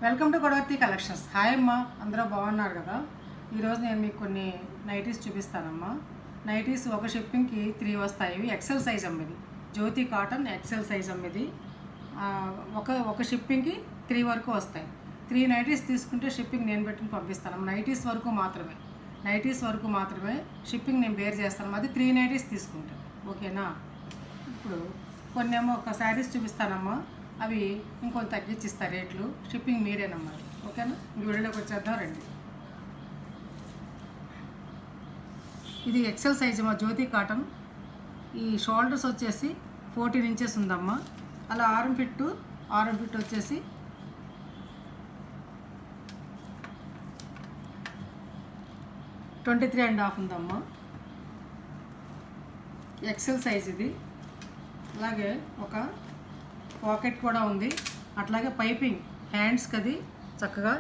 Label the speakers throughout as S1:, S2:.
S1: Welcome to Godavarthi collections. Hi అమ్మా, అందరూ బాగున్నారు కదా. ఈరోజు నేను మీకు కొన్ని నైటీస్ చూపిస్తానమ్మా. నైటీస్ ఒక షిప్పింగ్కి 3 వస్తాయి. ఇవి ఎక్సెల్ సైజ్ అమ్మది, జ్యోతి కాటన్ ఎక్సెల్ సైజ్ అమ్మది. ఒక షిప్పింగ్కి 3 వరకు వస్తాయి. 3 నైటీస్ తీసుకుంటే షిప్పింగ్ నేను పెట్టుకుని పంపిస్తాను. నైటీస్ వరకు మాత్రమే షిప్పింగ్ నేను బేర్ చేస్తాను. అది 3 నైటీస్ తీసుకుంటాను, ఓకేనా. ఇప్పుడు కొన్ని ఏమో ఒక శారీస్ చూపిస్తానమ్మా, అవి ఇంకొంచెం తగ్గించిస్తారు రేట్లు. షిప్పింగ్ మీరేనమ్మా, ఓకేనా. వీడియోలోకి వచ్చేద్దాం రండి. ఇది ఎక్సెల్ సైజ్ అమ్మా, జ్యోతి కాటన్. ఈ షోల్డర్స్ వచ్చేసి 14 ఇంచెస్ ఉందమ్మా. అలా ఆర్మ్ ఫిట్ వచ్చేసి 23.5 ఉందమ్మా. ఎక్సెల్ సైజ్ ఇది. అలాగే ఒక పాకెట్ కూడా ఉంది. అట్లాగే పైపింగ్ హ్యాండ్స్కి అది చక్కగా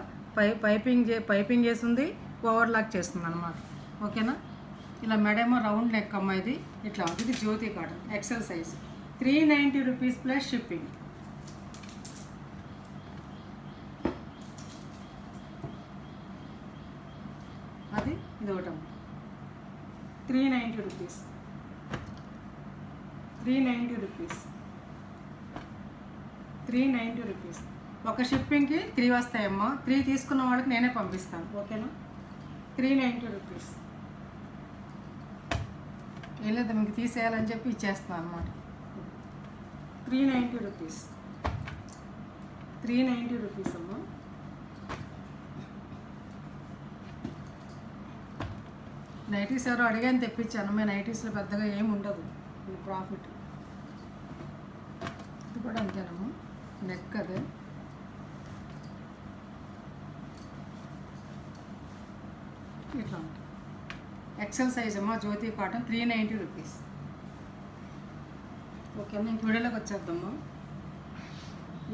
S1: పైపింగ్ చేసి ఉంది, ఓవర్లాక్ చేస్తుంది అన్నమాట, ఓకేనా. ఇలా మెడేమో రౌండ్ నెక్ అమ్మ. ఇది ఇట్లా ఉంది. ఇది Jyothi cotton excel size. 390 rupees plus shipping. అది ఇది ఒకటమ్మ. 390 రూపీస్. 390 రూపీస్. ఒక షిప్పింగ్కి 3 వస్తాయమ్మా. 3 తీసుకున్న వాళ్ళకి నేనే పంపిస్తాను, ఓకేనా. 390 రూపీస్. ఏం లేదు, మీకు తీసేయాలని చెప్పి ఇచ్చేస్తాను అనమాట. 390 రూపీస్. 390 రూపీస్ అమ్మా. నైటీస్ ఎవరో అడిగాని తెప్పించాను. మేము నైటీస్లో పెద్దగా ఏమి ఉండదు, ప్రాఫిట్. ఇది కూడా అంతేనమ్మా, నెక్ అదే. ఇట్లా ఉంటుంది. ఎక్సెల్ సైజ్ అమ్మా, జ్యోతి కాటన్. 390 రూపీస్, ఓకేనా. ఇంక వీడియోలోకి వచ్చేద్దామా.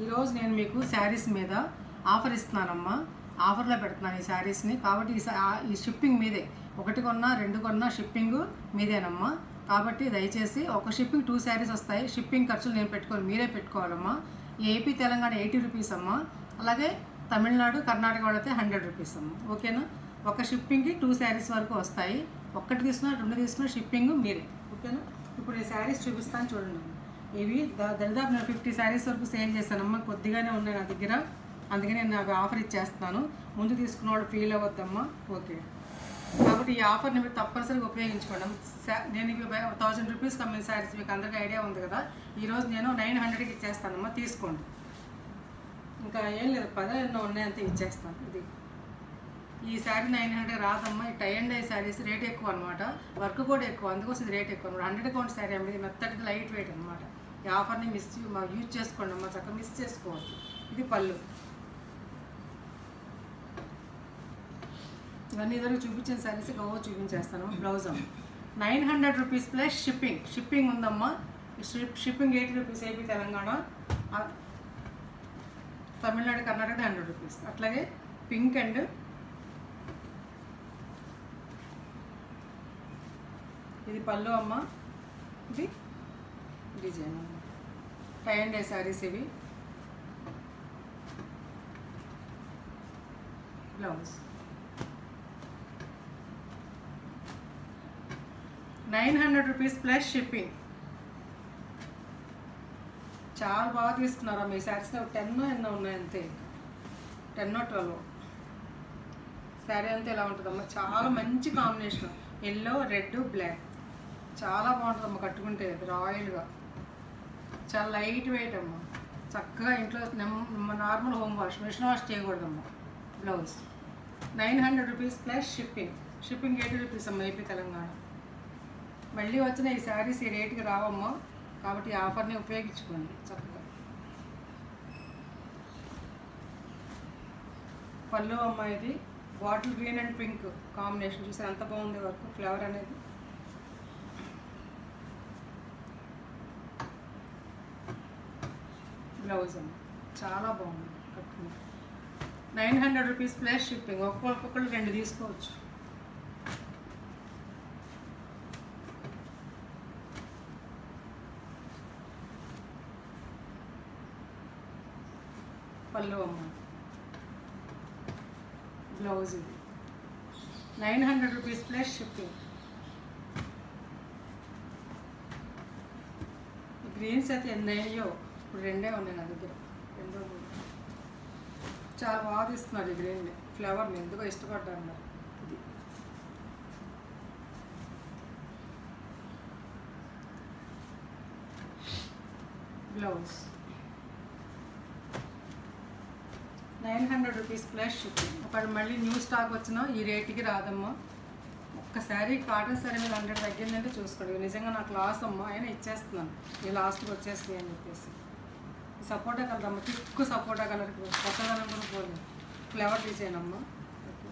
S1: ఈరోజు నేను మీకు శారీస్ మీద ఆఫర్ ఇస్తున్నానమ్మా. ఆఫర్లో పెడుతున్నాను ఈ శారీస్ని. కాబట్టి ఈ షిప్పింగ్ మీదే. 1 కొన్నా 2 కొన్నా షిప్పింగ్ మీదేనమ్మా. కాబట్టి దయచేసి ఒక షిప్పింగ్ 2 శారీస్ వస్తాయి. షిప్పింగ్ ఖర్చులు నేను పెట్టుకోవాలి, మీరే పెట్టుకోవాలమ్మా. ఏపీ తెలంగాణ 80 రూపీస్ అమ్మా. అలాగే తమిళనాడు కర్ణాటక వాళ్ళైతే 100 రూపీస్ అమ్మా, ఓకేనా. ఒక షిప్పింగ్కి 2 శారీస్ వరకు వస్తాయి. 1 తీసుకున్నా 2 తీసుకున్నా షిప్పింగ్ మీరే, ఓకేనా. ఇప్పుడు ఈ శారీస్ చూపిస్తాను చూడండి. ఇవి దాదాపు నేను 50 శారీస్ వరకు సేల్ చేశానమ్మా. కొద్దిగానే ఉన్నాయి నా దగ్గర, అందుకని నేను నాకు ఆఫర్ ఇచ్చేస్తున్నాను. ముందు తీసుకున్న వాళ్ళు ఫీల్ అవ్వద్దమ్మా, ఓకే. కాబట్టి ఈ ఆఫర్ని మీరు తప్పనిసరిగా ఉపయోగించుకోండి. నేను 1000 రూపీస్కి అమ్మిన శారీస్ మీకు అందరికీ ఐడియా ఉంది కదా. ఈరోజు నేను 900కి ఇచ్చేస్తానమ్మా, తీసుకోండి. ఇంకా ఏం లేదు, 10 ఎన్నో ఉన్నాయి, అంతే ఇచ్చేస్తాను. ఇది ఈ శారీ 900 రాదమ్మా. ఈ tie and dye saris rate ఎక్కువ అనమాట, వర్క్ కూడా ఎక్కువ, అందుకోసం ఇది రేట్ ఎక్కువ అనమాట. 100 కౌంట్ శారీ అమ్మ. ఇది మెత్తటి లైట్ వెయిట్ అనమాట. ఈ ఆఫర్ని యూజ్ చేసుకోండి అమ్మా, చక్కగా మిస్ చేసుకోవద్దు. ఇది పళ్ళు. ఇవన్నీ ఇద్దరు చూపించిన శారీస్ గోవా చూపించేస్తాను. బ్లౌజ్ అమ్మ 900 రూపీస్ ప్లస్ షిప్పింగ్ ఉందమ్మా. Shipping 80 rupees AP Telangana, Tamil Nadu Karnataka 100 rupees. అట్లాగే పింక్ అండ్ ఇది పళ్ళు అమ్మ. ఇది డిజైన్ అమ్మ. టై అండ్ డై శారీస్ ఇవి. Blouse 900 rupees plus shipping. చాలా బాగా తీసుకున్నారా మీ శారీస్లో. 10 ఎన్నో ఉన్నాయి అంతే, 10 or 12. శారీ అంతా ఎలా ఉంటుందమ్మా, చాలా మంచి కాంబినేషన్. ఎల్లో, రెడ్, బ్లాక్ చాలా బాగుంటుందమ్మా. కట్టుకుంటే రాయల్గా, చాలా లైట్ వెయిట్ అమ్మా. చక్కగా ఇంట్లో normal home wash, machine wash చేయకూడదమ్మా. Blouse 900 rupees plus shipping 80 rupees అమ్మా ఏపీ తెలంగాణ. మళ్ళీ వచ్చిన ఈ శారీస్ ఈ రేటుకి రావమ్మా. కాబట్టి ఈ ఆఫర్ని ఉపయోగించుకోండి చక్కగా. పళ్ళు అమ్మ. ఇది bottle green and pink combination. చూసారు ఎంత బాగుంది వర్క్, ఫ్లవర్ అనేది. బ్లౌజ్ అమ్మ, చాలా బాగుంది కట్టుకుంటే. 900 రూపీస్ ప్లస్ షిప్పింగ్. ఒక్కొక్కళ్ళు 2 తీసుకోవచ్చు. పళ్ళు అమ్మ. బ్లౌజ్ ఇది 900 రూపీస్ ప్లస్ షిప్పింగ్. గ్రీన్స్ అయితే ఎన్ని అయ్యో, ఇప్పుడు 2 ఉన్నాయి నా దగ్గర, 2 చాలా బాగా తీస్తున్నారు ఈ గ్రీన్ ఫ్లేవర్ని, ఎందుకో ఇష్టపడ్డారు మరి. ఇది బ్లౌజ్ 900 రూపీస్ ప్లస్ షిప్పింగ్. ఒకటి మళ్ళీ న్యూ స్టాక్ వచ్చినా ఈ రేటుకి రాదమ్మా. ఒక్కసారి కాటన్ సారీ మీద 100 తగ్గిందంటే చూసుకోండి. నిజంగా నాకు లాస్ అమ్మా, అయినా ఇచ్చేస్తున్నాను, ఈ లాస్ట్కి వచ్చేస్తుంది అని చెప్పేసి. సపోటా కలర్ అమ్మ, థిక్ సపోటా కలర్కి కొత్తదనం కూడా పోలేదు, ఫ్లవర్ డిజైన్ అమ్మ. ఓకే,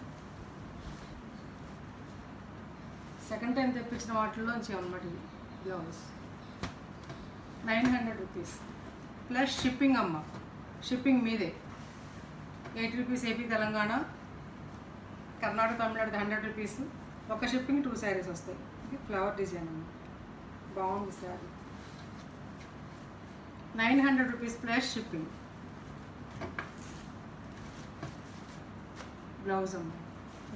S1: సెకండ్ టైం తెప్పించిన వాటిల్లోంచి అన్నమాట ఇది బ్లౌజ్. 900 రూపీస్ ప్లస్ షిప్పింగ్ అమ్మ. షిప్పింగ్ మీదే 80 rupees AP Telangana, Karnataka Tamil Nadu 100 rupees. ఒక షిప్పింగ్ 2 శారీస్ వస్తాయి. ఇది ఫ్లవర్ డిజైన్ అమ్మ, బాగుంది sari. 900 rupees plus shipping. Blouse అమ్మ.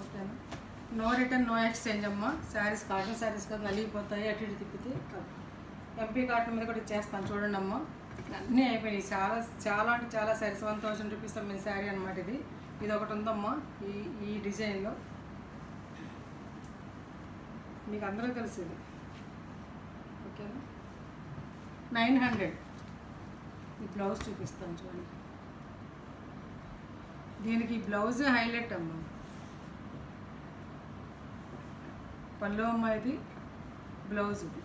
S1: ఓకేనా, నో రిటర్న్ నో ఎక్స్చేంజ్ అమ్మ. శారీస్ కాటన్ శారీస్ కదా, నలిగిపోతాయి, అటు ఇటు తిప్పితే. ఎంపీ కాటన్ మీద కూడా ఇచ్చేస్తాను చూడండి అమ్మ. అన్నీ అయిపోయినాయి, చాలా చాలా అంటే చాలా శారీస్. 1000 రూపీస్ అమ్మిన శారీ అనమాట ఇది. ఇది ఒకటి ఉందమ్మా ఈ డిజైన్లో, మీకు అందరూ తెలుసు ఇది. ఓకేనా, 900. ఈ బ్లౌజ్ చూపిస్తాను చూడండి. దీనికి బ్లౌజ్ హైలైట్ అమ్మ. పళ్ళు అమ్మ, ఇది బ్లౌజ్. ఇది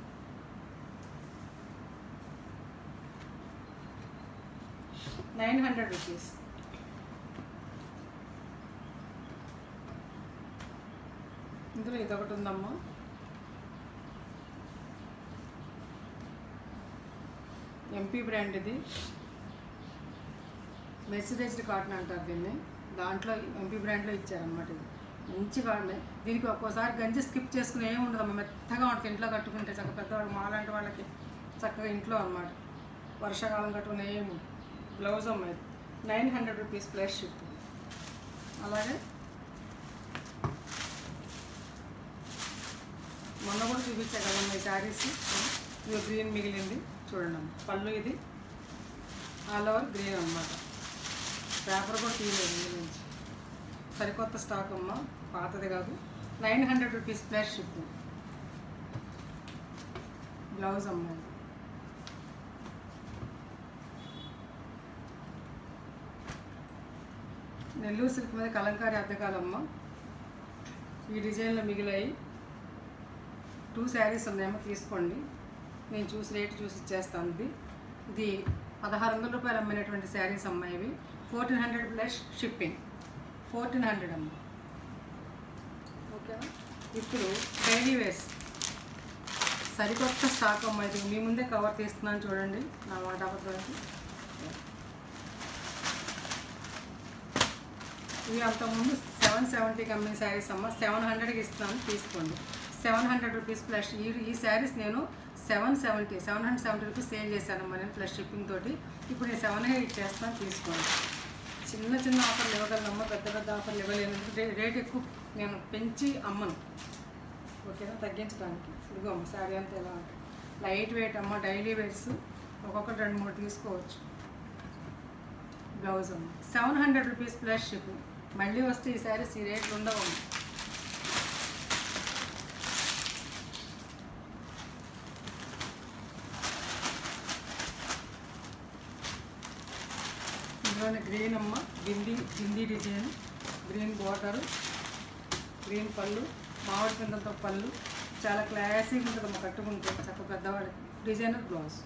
S1: 900 రూపీస్. ఇందులో ఇదొకటి ఉందమ్మా, ఎంపీ బ్రాండ్. ఇది మెర్సిడైజ్డ్ కాటన్ అంటారు దీన్ని, దాంట్లో ఎంపీ బ్రాండ్లో ఇచ్చారనమాట. ఇది మంచి కాటన్. దీనికి ఒక్కోసారి గంజి స్కిప్ చేసుకుని ఏమి ఉండదమ్మా, మెత్తగా ఉంటుంది. ఇంట్లో కట్టుకుంటే చక్కగా, పెద్దవాళ్ళు మాలాంటి వాళ్ళకి చక్కగా ఇంట్లో అనమాట, వర్షాకాలం కట్టుకుని ఏమి. బ్లౌజ్ అమ్మ, ఇది 900 రూపీస్ ప్లస్ షిప్. అలాగే మొన్న కూడా చూపించా కదమ్మా ఈ శారీస్. ఇది గ్రీన్ మిగిలింది చూడండి అమ్మ. పళ్ళు ఇది ఆల్ ఓవర్ గ్రీన్ అన్నమాట. పేపర్ కూడా తీయలేదు ఇందు నుంచి, సరికొత్త స్టాక్ అమ్మ, పాతది కాదు. 900 రూపీస్ ప్లస్ షిప్. బ్లౌజ్ అమ్మ. నెల్లూరు సిల్క్ మీద కలంకారీ అద్దకాలమ్మ. ఈ డిజైన్లో మిగిలాయి. 2 శారీస్ ఉన్నాయేమో, తీసుకోండి. నేను చూసి రేటు చూసి ఇచ్చేస్తాను. ఇది 1600 రూపాయలు అమ్మినటువంటి శారీస్ అమ్మ. ఇవి 1400 ప్లస్ షిప్పింగ్. 1400 అమ్మ. ఓకేనా, ఇప్పుడు డైలీ వేర్స్ సరికొత్త స్టాక్ అమ్మ. ఇది మీ ముందే కవర్ తీస్తున్నాను చూడండి, నా మాట అబద్ధానికి. ఇవి అంతకుముందు 770కి అమ్మిన శారీస్ అమ్మ, 700కి ఇస్తున్నాను, తీసుకోండి. 700 రూపీస్ ప్లస్. ఈ శారీస్ నేను 770 రూపీస్ సేల్ చేశానమ్మా నేను, ప్లస్ షిప్పింగ్ తోటి. ఇప్పుడు నేను 700 ఇచ్చేస్తాను, తీసుకోండి. చిన్న చిన్న ఆఫర్లు ఇవ్వగలనమ్మా, పెద్ద పెద్ద ఆఫర్లు ఇవ్వలేను. రేట్ ఎక్కువ నేను పెంచి అమ్మను, ఓకేనా, తగ్గించడానికి. ఇదిగో అమ్మ శారీ అంతా ఎలా ఉంటుంది, లైట్ వెయిట్ అమ్మ. డైలీ వేర్స్ ఒక్కొక్కటి 2-3 తీసుకోవచ్చు. బ్లౌజ్ అమ్మ 700 రూపీస్ ప్లస్ షిప్పింగ్. మళ్ళీ వస్తే ఈ శారీస్ ఈ రేట్లు ఉండవమ్మ. ఇందులోనే గ్రీన్ అమ్మ, bindi design, green border, green పళ్ళు, మామిడి పిందలతో పళ్ళు, చాలా క్లాసీగా ఉంటుందమ్మ కట్టుకుంటే, చక్కగా పెద్దవాళ్ళకి. Designer blouse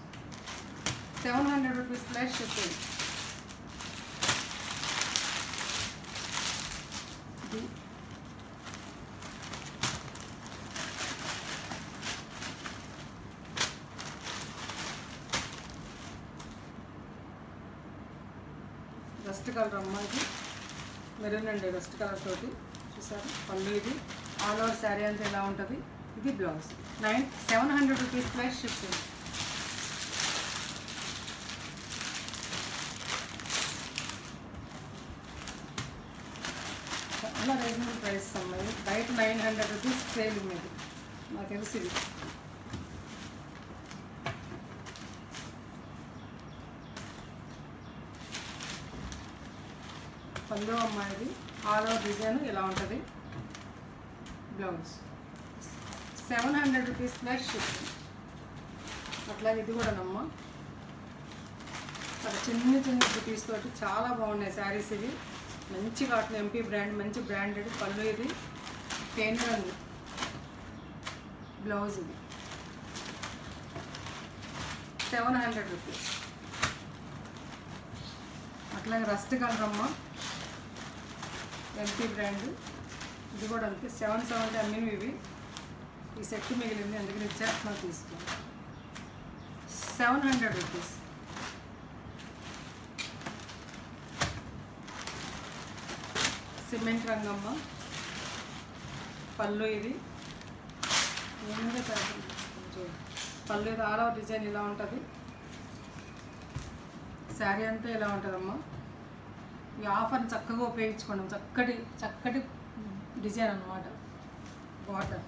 S1: 700 rupees plus shipping. Rust colour అమ్మ, ఇది మెరూన్ అండి, రస్ట్ కలర్ తోటి చూసారు. పళ్ళు ఇది ఆల్ ఓవర్ శారీ అంతా ఎలా ఉంటుంది. ఇది బ్లౌజ్ 700 రూపీస్ ప్లస్ షిప్పింగ్. చాలా రీజనబుల్ ప్రైస్ అమ్మాయి. బయట 900 రూపీస్ సేల్ మీద నాకు తెలిసి ఇది. పళ్ళు అమ్మాయిది ఆల్ ఓవర్ డిజైన్ ఇలా ఉంటుంది. Blouse 700 rupees plus shipping. అట్లాగే ఇది కూడా నమ్మ అక్కడ చిన్న చిన్న బుటీస్ తోటి చాలా బాగున్నాయి శారీస్. ఇవి మంచి కాటన్ ఎంపీ బ్రాండ్, మంచి బ్రాండెడ్. పళ్ళు ఇది పెయిన్ రంగు. బ్లౌజ్ ఇది 700 రూపీస్. అట్లాగే రస్ట్ కలర్ అమ్మ ఎంపీ బ్రాండ్. ఇది కూడా అంతే 770 అమ్మినవి ఇవి. ఈ సెట్ మిగిలింది అందుకని ఇచ్చేస్తున్నాను, తీసుకోండి. 700 రూపీస్. సిమెంట్ రంగమ్మ. పళ్ళు ఇది పళ్ళు ఇది ఆల్ ఓవర్ డిజైన్ ఇలా ఉంటుంది. శారీ అంతా ఇలా ఉంటుందమ్మా. ఈ ఆఫర్ని చక్కగా ఉపయోగించుకోండి. చక్కటి డిజైన్ అన్నమాట. Border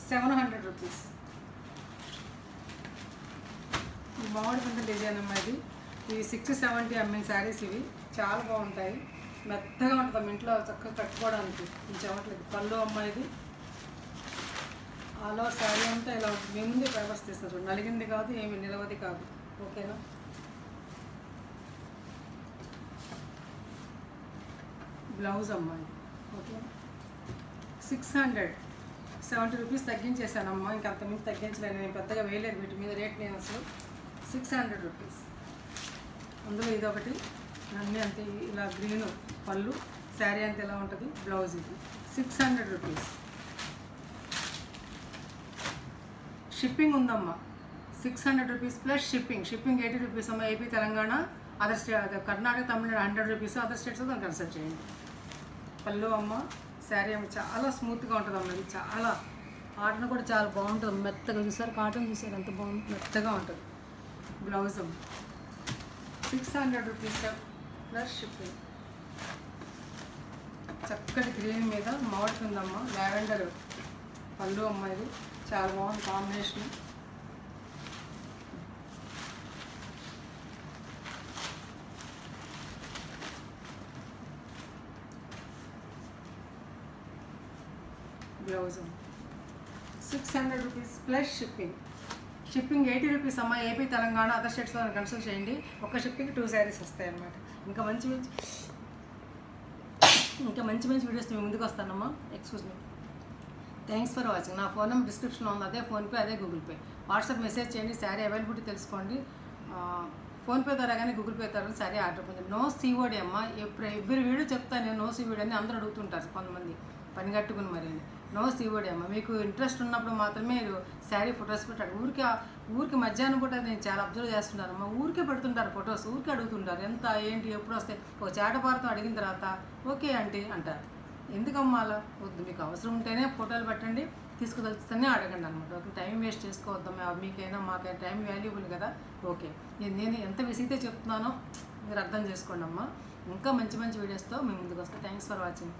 S1: 700 rupees. ఈ మామిడి పంట డిజైన్ అమ్మా. ఇది 670 అమ్మిన శారీస్ ఇవి. చాలా బాగుంటాయి, మెత్తగా ఉంటుంది ఇంట్లో చక్కగా కట్టుకోవడానికి. ఈ చెమట్లకి పళ్ళు అమ్మాయి. ఇది ఆల్ ఓవర్ శారీ అంతా ఇలా ఉంటుంది. మీ ముందే వ్యవస్థిస్తారు, నలిగింది కాదు, ఏమి నిలవది కాదు. ఓకేనా? బ్లౌజ్ అమ్మాయి. ఓకే 670 రూపీస్ తగ్గించేసానమ్మా. ఇంకా అంతకుమించి తగ్గించలేను, నేను పెద్దగా వేయలేదు వీటి మీద రేట్. నేను అసలు 600 రూపీస్. అందులో ఇది ఒకటి అన్నీ అంతే ఇలా గ్రీన్ పళ్ళు. శారీ అంతా ఎలా ఉంటుంది. బ్లౌజ్ ఇది 600 రూపీస్. షిప్పింగ్ ఉందమ్మా 600 రూపీస్ ప్లస్ షిప్పింగ్. 80 రూపీస్ అమ్మా. AP, Telangana, other state, Karnataka, Tamil Nadu 100 rupees. Other states దాన్ని కన్సల్ట్ చేయండి. పళ్ళు అమ్మ. శారీ అమ్మ చాలా స్మూత్గా ఉంటుంది అమ్మ. ఇది చాలా కాటన్ కూడా చాలా బాగుంటుంది, మెత్తగా. చూసారు కాటన్, చూసారు ఎంత బాగుంది, మెత్తగా ఉంటుంది. బ్లౌజ్ అమ్మ 600 రూపీస్ ప్లస్ షిప్పింగ్. చక్కటి గ్రీన్ మీద మామిడి ఉందమ్మ. లావెండర్ పళ్ళు అమ్మ. ఇది చాలా బాగుంది combination. Blouse 600 rupees plus shipping. 80 rupees అమ్మ. ఏపీ, తెలంగాణ, అదర్ స్టేట్స్లో కన్సల్ట్ చేయండి. ఒక షిప్పింగ్ 2 శారీస్ వస్తాయి అన్నమాట. ఇంకా మంచి వీడియోస్ మీ ముందుకు వస్తానమ్మా. Excuse me. Thanks for watching. నా ఫోన్ నెంబర్ డిస్క్రిప్షన్లో ఉంది. అదే ఫోన్పే, అదే గూగుల్ పే. వాట్సాప్ మెసేజ్ చేయండి. శారీ అవైలబిలిటీ తెలుసుకోండి. ఫోన్పే ద్వారా కానీ గూగుల్ పే ద్వారా శారీ ఆర్డర్ పొందండి. నో సీఓడి అమ్మ. ఎవ్రీ వీడియో చెప్తాను నేను. నో సీఓడి అని అందరూ అడుగుతుంటారు కొంతమంది పని కట్టుకుని. మరి నో సీఓడి అమ్మ. మీకు ఇంట్రెస్ట్ ఉన్నప్పుడు మాత్రమే మీరు శారీ ఫొటోస్ పెట్టారు. ఊరికి మధ్యాహ్నం పూట నేను చాలా అబ్జర్వ్ చేస్తున్నానమ్మా. ఊరికే పెడుతుంటారు ఫొటోస్, ఊరికే అడుగుతుంటారు ఎంత ఏంటి ఎప్పుడు వస్తాయి. ఒక చేటపారతో అడిగిన తర్వాత ఓకే అంటే అంటారు. ఎందుకమ్మా అలా? వద్దు, మీకు అవసరం ఉంటేనే ఫోటోలు పెట్టండి, తీసుకుదలుస్తూనే అడగండి అనమాట. ఓకే, టైం వేస్ట్ చేసుకోవద్దమ్మా. మీకైనా మాకైనా టైం వాల్యూబుల్ కదా. ఓకే, నేను ఎంత విసిగితే చెప్తున్నానో మీరు అర్థం చేసుకోండి అమ్మా. ఇంకా మంచి వీడియోస్తో మేము ముందుకు వస్తాం. Thanks for watching.